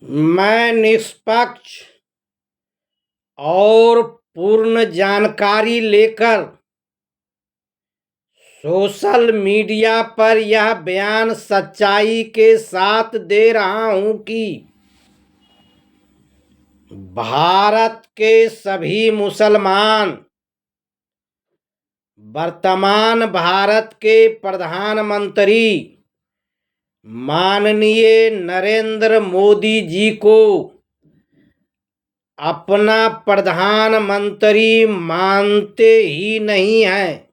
मैं निष्पक्ष और पूर्ण जानकारी लेकर सोशल मीडिया पर यह बयान सच्चाई के साथ दे रहा हूं कि भारत के सभी मुसलमान वर्तमान भारत के प्रधानमंत्री माननीय नरेंद्र मोदी जी को अपना प्रधानमंत्री मानते ही नहीं हैं।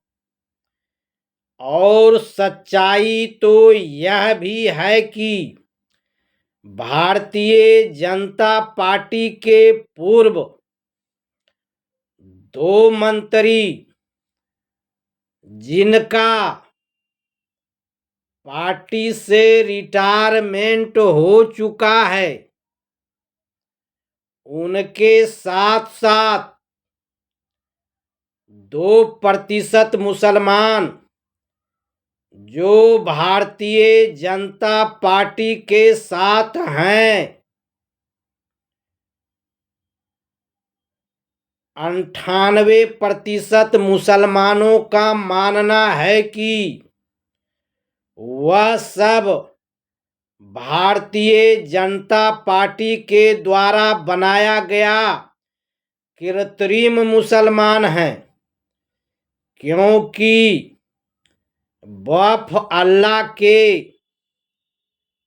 और सच्चाई तो यह भी है कि भारतीय जनता पार्टी के पूर्व 2 मंत्री जिनका पार्टी से रिटायरमेंट हो चुका है, उनके साथ साथ 2% मुसलमान जो भारतीय जनता पार्टी के साथ हैं, 98% मुसलमानों का मानना है कि वह सब भारतीय जनता पार्टी के द्वारा बनाया गया कृत्रिम मुसलमान हैं, क्योंकि वफ अल्लाह के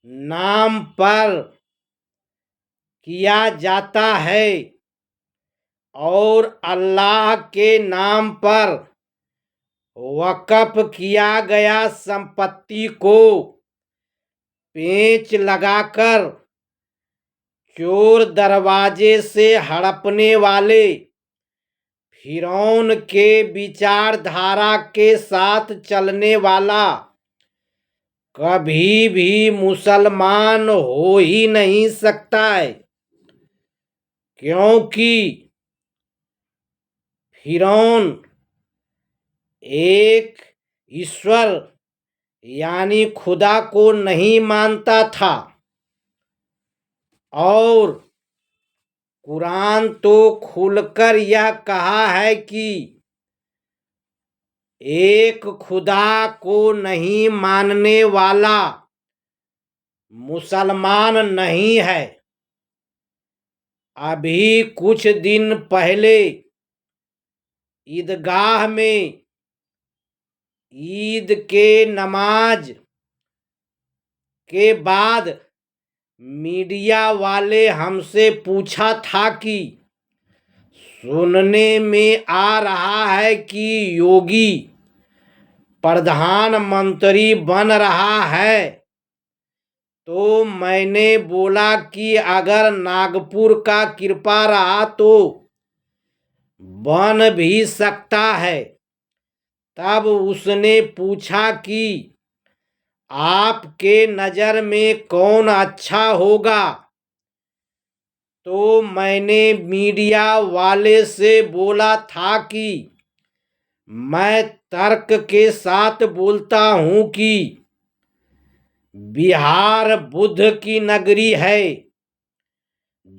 नाम पर किया जाता है और अल्लाह के नाम पर वक़्फ़ किया गया संपत्ति को पेंच लगाकर चोर दरवाजे से हड़पने वाले फिरौन के विचारधारा के साथ चलने वाला कभी भी मुसलमान हो ही नहीं सकता है, क्योंकि फिरौन एक ईश्वर यानी खुदा को नहीं मानता था। और कुरान तो खुलकर यह कहा है कि एक खुदा को नहीं मानने वाला मुसलमान नहीं है। अभी कुछ दिन पहले ईदगाह में ईद के नमाज के बाद मीडिया वाले हमसे पूछा था कि सुनने में आ रहा है कि योगी प्रधानमंत्री बन रहा है। तो मैंने बोला कि अगर नागपुर का कृपा रहा तो बन भी सकता है। तब उसने पूछा कि आपके नज़र में कौन अच्छा होगा। तो मैंने मीडिया वाले से बोला था कि मैं तर्क के साथ बोलता हूं कि बिहार बुद्ध की नगरी है,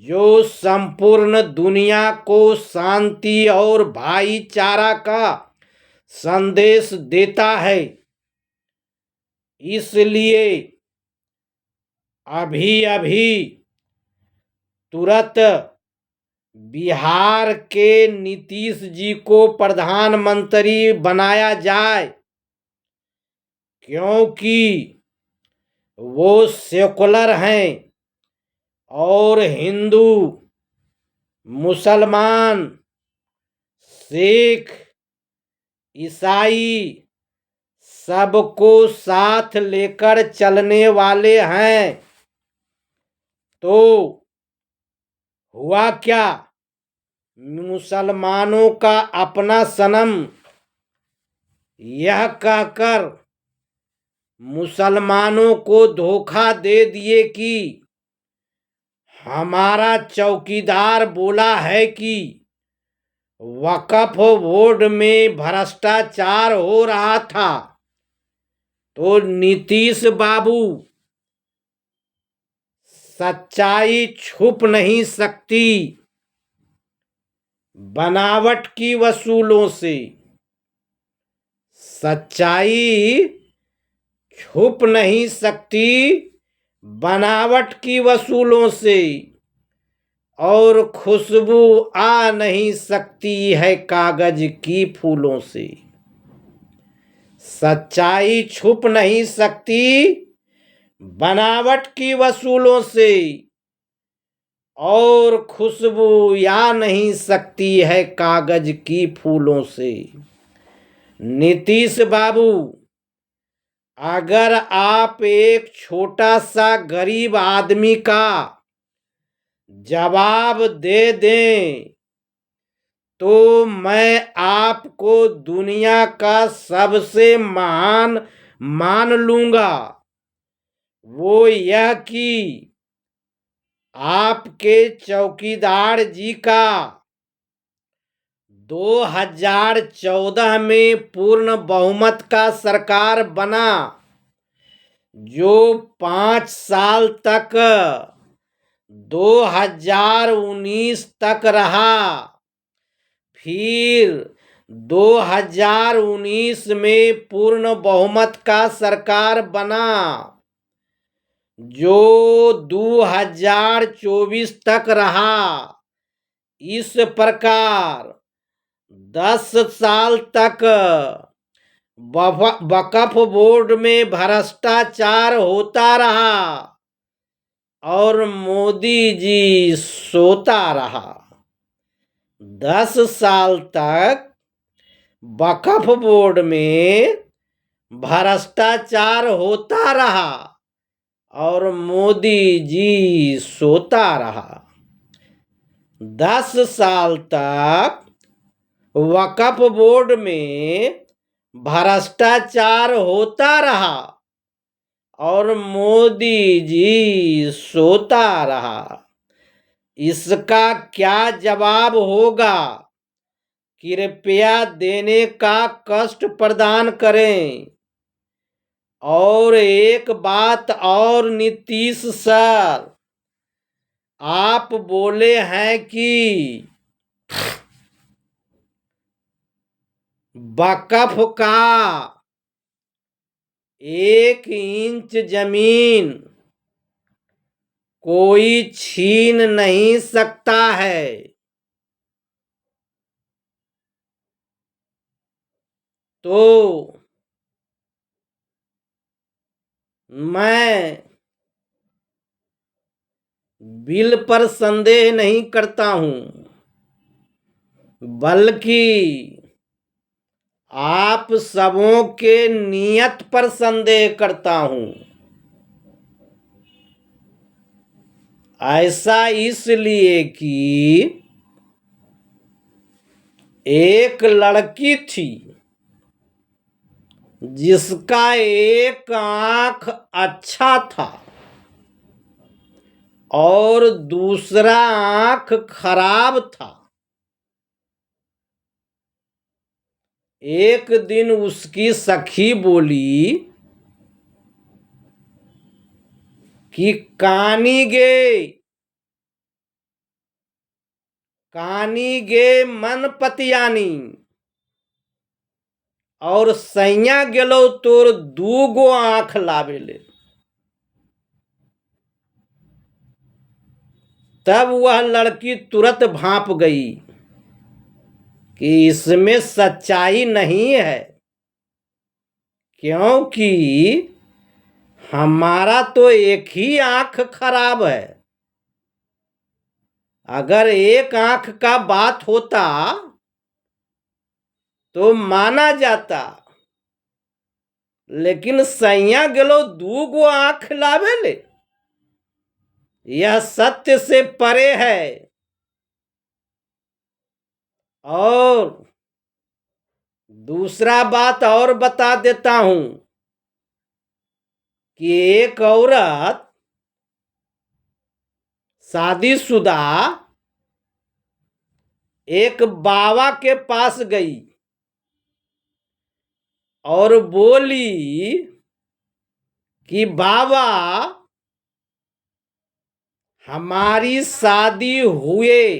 जो संपूर्ण दुनिया को शांति और भाईचारा का संदेश देता है। इसलिए अभी अभी तुरंत बिहार के नीतीश जी को प्रधानमंत्री बनाया जाए, क्योंकि वो सेकुलर हैं और हिंदू, मुसलमान, सिख, ईसाई सबको साथ लेकर चलने वाले हैं। तो हुआ क्या, मुसलमानों का अपना सनम यह कहकर मुसलमानों को धोखा दे दिए कि हमारा चौकीदार बोला है कि वक्फ बोर्ड में भ्रष्टाचार हो रहा था। तो नीतीश बाबू सच्चाई छुप नहीं सकती बनावट की वसूलों से। सच्चाई छुप नहीं सकती बनावट की वसूलों से, और खुशबू आ नहीं सकती है कागज की फूलों से। सच्चाई छुप नहीं सकती बनावट की वसूलों से, और खुशबू आ नहीं सकती है कागज की फूलों से। नीतीश बाबू, अगर आप एक छोटा सा गरीब आदमी का जवाब दे दें तो मैं आपको दुनिया का सबसे महान मान लूंगा। वो यह कि आपके चौकीदार जी का 2014 में पूर्ण बहुमत का सरकार बना, जो 5 साल तक 2019 तक रहा। फिर 2019 में पूर्ण बहुमत का सरकार बना, जो 2024 तक रहा। इस प्रकार 10 साल तक वक्फ बोर्ड में भ्रष्टाचार होता रहा और मोदी जी सोता रहा। 10 साल तक वक्फ बोर्ड में भ्रष्टाचार होता रहा और मोदी जी सोता रहा। 10 साल तक वक्फ बोर्ड में भ्रष्टाचार होता रहा और मोदी जी सोता रहा। इसका क्या जवाब होगा? कृपया देने का कष्ट प्रदान करें। और एक बात और नीतीश सर, आप बोले हैं कि वक्फ का 1 इंच जमीन कोई छीन नहीं सकता है। तो मैं बिल पर संदेह नहीं करता हूं, बल्कि आप सबों के नियत पर संदेह करता हूं। ऐसा इसलिए कि एक लड़की थी जिसका एक आंख अच्छा था और दूसरा आंख खराब था। एक दिन उसकी सखी बोली कि कानी गे मन पतियानी, और सैया गेलो तोर 2 आंख लावेले। तब वह लड़की तुरंत भांप गई कि इसमें सच्चाई नहीं है, क्योंकि हमारा तो एक ही आंख खराब है। अगर एक आंख का बात होता तो माना जाता, लेकिन सैया गेलो 2 आंख लावेले, यह सत्य से परे है। और दूसरा बात और बता देता हूं कि एक औरत शादीशुदा एक बाबा के पास गई और बोली कि बाबा, हमारी शादी हुए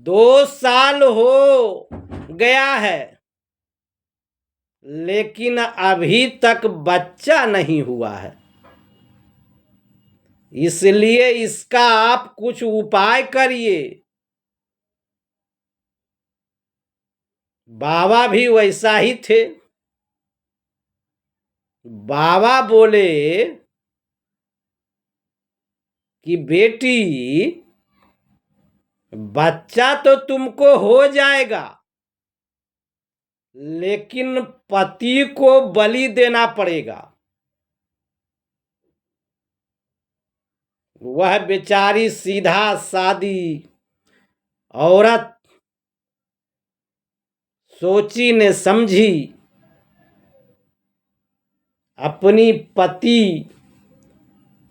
2 साल हो गया है, लेकिन अभी तक बच्चा नहीं हुआ है। इसलिए इसका आप कुछ उपाय करिए। बाबा भी वैसा ही थे। बाबा बोले कि बेटी, बच्चा तो तुमको हो जाएगा, लेकिन पति को बलि देना पड़ेगा। वह बेचारी सीधा सादी औरत सोची ने समझी, अपनी पति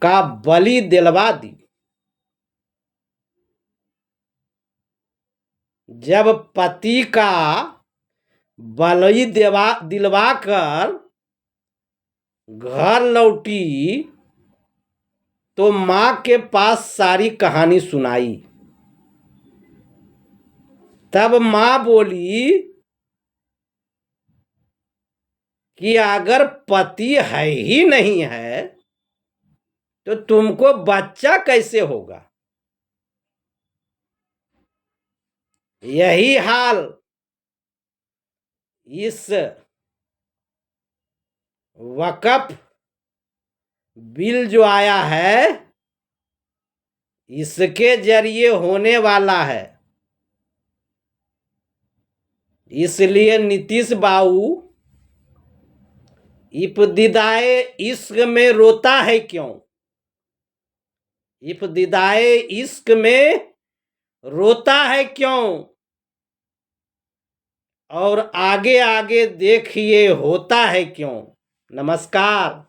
का बलि दिलवा दी। जब पति का बलि दिलवाकर घर लौटी तो मां के पास सारी कहानी सुनाई। तब मां बोली कि अगर पति है ही नहीं है तो तुमको बच्चा कैसे होगा? यही हाल इस वक्फ बिल जो आया है इसके जरिए होने वाला है। इसलिए नीतीश बाबू इब्तिदाए इश्क में रोता है क्यों? इब्तिदाए इश्क में रोता है क्यों? और आगे आगे देखिए होता है क्यों। नमस्कार।